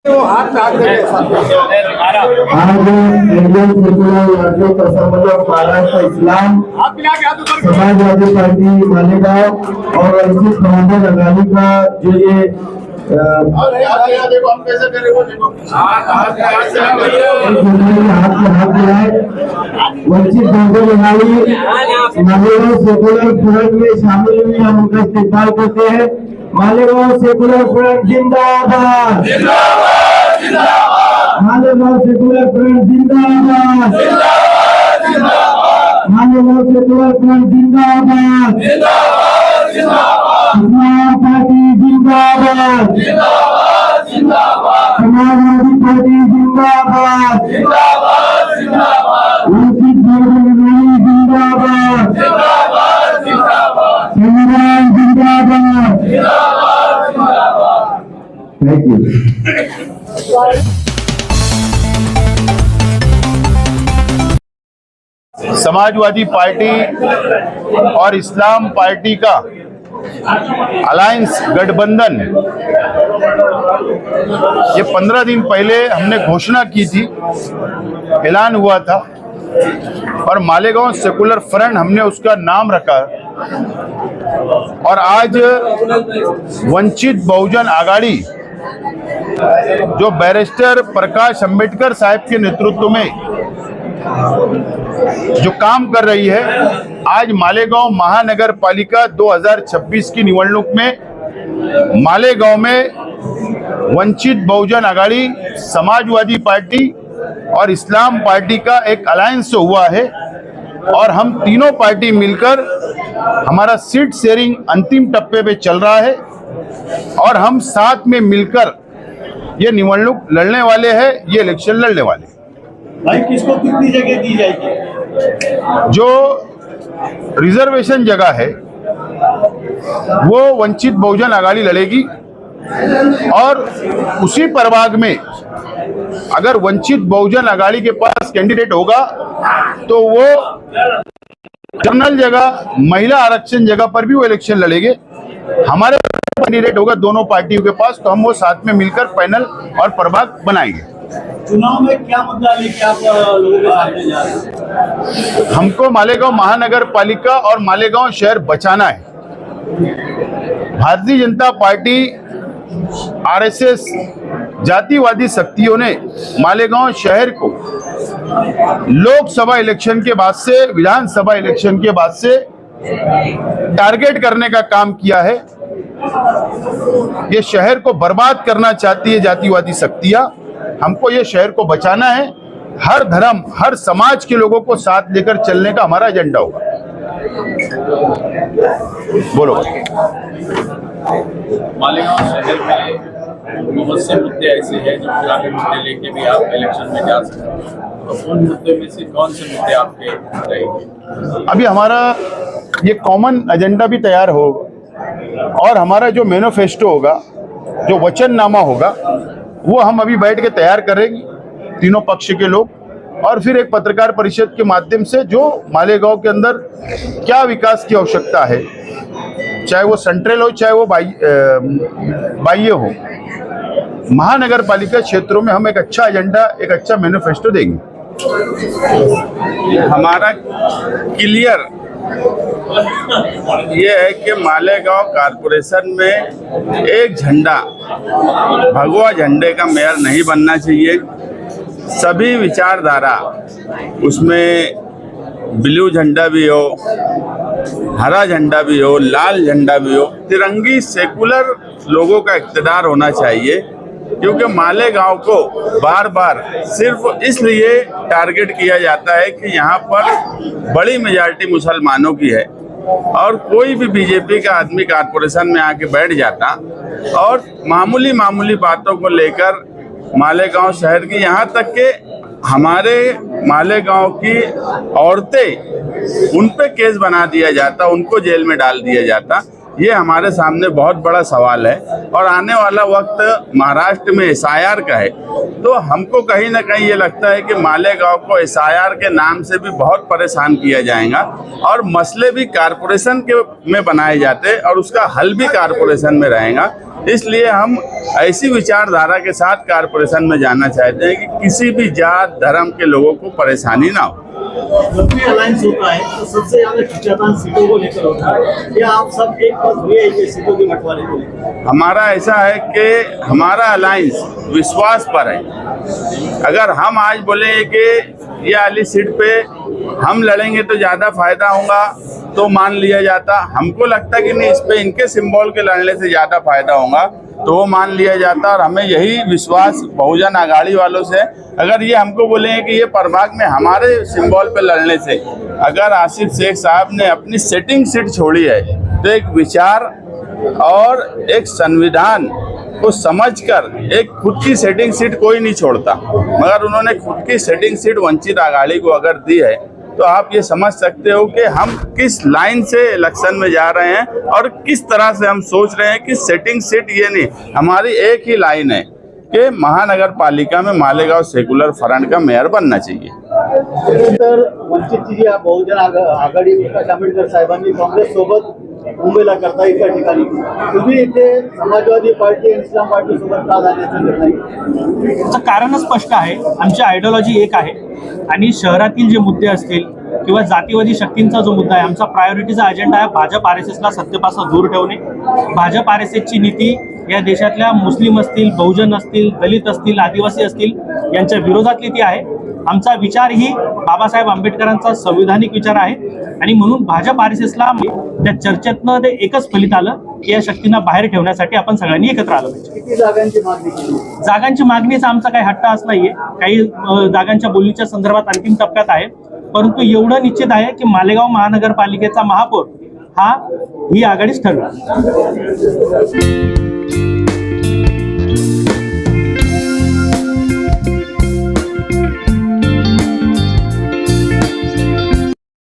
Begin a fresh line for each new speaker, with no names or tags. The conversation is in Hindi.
आज इंडियन सेक्युलर लढण्यात असंबद्ध महाराष्ट्र इस्लाम समाजवादी पार्टी मालेगांव और वंचित बहुजन अघाड़ी का जो ये वंचित बहुजन अघाड़ी मालेगांव सेक्युलर फ्रंट में शामिल हुई, हम उनका इस्तेमाल करते हैं। मालेगांव सेक्युलर फ्रंट जिंदाबाद, जिंदाबाद, जिंदाबाद। मालेगांव सेक्युलर फ्रंट जिंदाबाद, जिंदाबाद, जिंदाबाद। मालेगांव सेक्युलर फ्रंट जिंदाबाद, जिंदाबाद, जिंदाबाद। इस्लाम पार्टी जिंदाबाद, जिंदाबाद, जिंदाबाद। समाजवादी पार्टी जिंदाबाद, जिंदाबाद, जिंदाबाद। वंचित बहुजन अघाड़ी जिंदाबाद, जिंदाबाद, जिंदाबाद। संविधान जिंदाबाद, जिंदाबाद, जिंदाबाद। Thank you.
समाजवादी पार्टी और इस्लाम पार्टी का अलायंस गठबंधन ये 15 दिन पहले हमने घोषणा की थी, ऐलान हुआ था, और मालेगांव सेकुलर फ्रंट हमने उसका नाम रखा। और आज वंचित बहुजन आघाड़ी जो बैरिस्टर प्रकाश अंबेडकर साहब के नेतृत्व में जो काम कर रही है, आज मालेगांव महानगर पालिका 2026 की निवडणूक में मालेगांव में वंचित बहुजन आघाड़ी, समाजवादी पार्टी और इस्लाम पार्टी का एक अलायंस हुआ है। और हम तीनों पार्टी मिलकर हमारा सीट शेयरिंग अंतिम टप्पे पे चल रहा है, और हम साथ में मिलकर ये निवडणूक लड़ने वाले हैं, ये इलेक्शन लड़ने वाले।
भाई किसको कितनी जगह दी जाएगी?
जो रिजर्वेशन जगह है वो वंचित बहुजन आघाड़ी लड़ेगी, और उसी प्रभाग में अगर वंचित बहुजन आघाड़ी के पास कैंडिडेट होगा तो वो जनरल जगह, महिला आरक्षण जगह पर भी वो इलेक्शन लड़ेंगे। हमारे कैंडिडेट होगा दोनों पार्टियों के पास, तो हम वो साथ में मिलकर पैनल और प्रभाग बनाएंगे।
चुनाव में क्या मुद्दा लेके आप लोगों के सामने जा रहे हैं?
हमको मालेगांव महानगर पालिका और मालेगांव शहर बचाना है। भारतीय जनता पार्टी, आरएसएस, जातिवादी शक्तियों ने मालेगांव शहर को लोकसभा इलेक्शन के बाद से, विधानसभा इलेक्शन के बाद से टारगेट करने का काम किया है। ये शहर को बर्बाद करना चाहती है जातिवादी शक्तियां। हमको ये शहर को बचाना है। हर धर्म, हर समाज के लोगों को साथ लेकर चलने का हमारा एजेंडा होगा। बोलो।
मालेगांव शहर में बहुत से मुद्दे ऐसे हैं जो पुराने मुद्दे लेके भी आप इलेक्शन में जा सकते हैं, तो उन मुद्दे में से कौन से मुद्दे आपके रहेंगे?
अभी हमारा ये कॉमन एजेंडा भी तैयार होगा, और हमारा जो मैनिफेस्टो होगा, जो वचननामा होगा, वो हम अभी बैठ के तैयार करेंगे तीनों पक्ष के लोग, और फिर एक पत्रकार परिषद के माध्यम से जो मालेगांव के अंदर क्या विकास की आवश्यकता है, चाहे वो सेंट्रल हो चाहे वो बाह्य हो, महानगर पालिका क्षेत्रों में हम एक अच्छा एजेंडा, एक अच्छा मैनिफेस्टो देंगे।
हमारा क्लियर ये है कि मालेगांव कारपोरेशन में एक झंडा, भगवा झंडे का मेयर नहीं बनना चाहिए। सभी विचारधारा, उसमें ब्लू झंडा भी हो, हरा झंडा भी हो, लाल झंडा भी हो, तिरंगी सेकुलर लोगों का इक़्तिदार होना चाहिए। क्योंकि मालेगांव को बार बार सिर्फ इसलिए टारगेट किया जाता है कि यहाँ पर बड़ी मेजॉरिटी मुसलमानों की है, और कोई भी बीजेपी का आदमी कारपोरेशन में आके बैठ जाता और मामूली मामूली बातों को लेकर मालेगांव शहर की, यहाँ तक कि हमारे मालेगांव की औरतें, उन पे केस बना दिया जाता, उनको जेल में डाल दिया जाता। ये हमारे सामने बहुत बड़ा सवाल है, और आने वाला वक्त महाराष्ट्र में एसआईआर का है, तो हमको कहीं ना कहीं ये लगता है कि मालेगांव को एसआईआर के नाम से भी बहुत परेशान किया जाएगा, और मसले भी कारपोरेशन के में बनाए जाते और उसका हल भी कारपोरेशन में रहेगा। इसलिए हम ऐसी विचारधारा के साथ कारपोरेशन में जाना चाहते हैं कि किसी भी जात धर्म के लोगों को परेशानी ना हो।
जब भी अलायंस होता है तो सबसे ज्यादा खींचातान सीटों को लेकर होता है, या आप सब एक मत हुए हैं कि सीटों के बंटवारे को लेकर?
हमारा ऐसा है कि हमारा अलायंस विश्वास पर है। अगर हम आज बोले कि ये वाली सीट पे हम लड़ेंगे तो ज़्यादा फायदा होगा तो मान लिया जाता। हमको लगता कि नहीं, इस पे इनके सिंबल के लड़ने से ज़्यादा फायदा होगा तो वो मान लिया जाता। और हमें यही विश्वास बहुजन आघाड़ी वालों से, अगर ये हमको बोलेंगे कि ये प्रभाग में हमारे सिंबल पे लड़ने से, अगर आसिफ शेख साहब ने अपनी सेटिंग सीट छोड़ी है तो एक विचार और एक संविधान को समझकर एक खुद की सेटिंग सीट कोई नहीं छोड़ता, मगर उन्होंने खुद की सेटिंग सीट वंचित आघाड़ी को अगर दी है तो आप ये समझ सकते हो कि हम किस लाइन से इलेक्शन में जा रहे हैं और किस तरह से हम सोच रहे हैं कि सेटिंग सीट ये नहीं, हमारी एक ही लाइन है कि महानगर पालिका में मालेगांव सेक्युलर फ्रंट का मेयर बनना चाहिए।
तर वंचितची जी बहुजन आघाडी प्रकाश आंबेडकर साहेबांनी काँग्रेस सोबत मुंबईला करता एका ठिकाणी, तुम्ही इथे समाजवादी पार्टी आणि इस्लाम पार्टी सोबत का जाण्याचा निर्णय?
त्याचं कारण स्पष्ट आहे, आमची आयडिओलॉजी एक आहे आणि शहरातील जे मुद्दे असतील किंवा जातीवादी शक्तींचा जो मुद्दा आहे, आमचा प्रायोरिटीचा अजेंडा आहे भाजप RSSला सत्तेपासून दूर ठेवणे। भाजप RSSची नीती या देशातल्या मुस्लिम असतील, बहुजन असतील, दलित असतील, आदिवासी असतील यांच्या विरोधातली ती आहे। आमचा विचार ही बाबासाहेब आंबेडकरांचा संविधानिक विचार आहे आणि म्हणून भाजप RSSला त्या चर्चेतनं ते एकच फलित आलं की या शक्तींना बाहेर ठेवण्यासाठी आपण सगळ्यांनी एकत्र आलं पाहिजे।
किती जागांची मागणी केली?
जागांची मागणीचा आमचा काही हट्ट असं नाहीये, काही जागांच्या बोलणीच्या संदर्भात अंतिम टप्प्यात आहे, परंतु एवढं निश्चित आहे की मालेगाव महानगरपालिकेचा महापौर हा ही आघाडीच ठरवेल।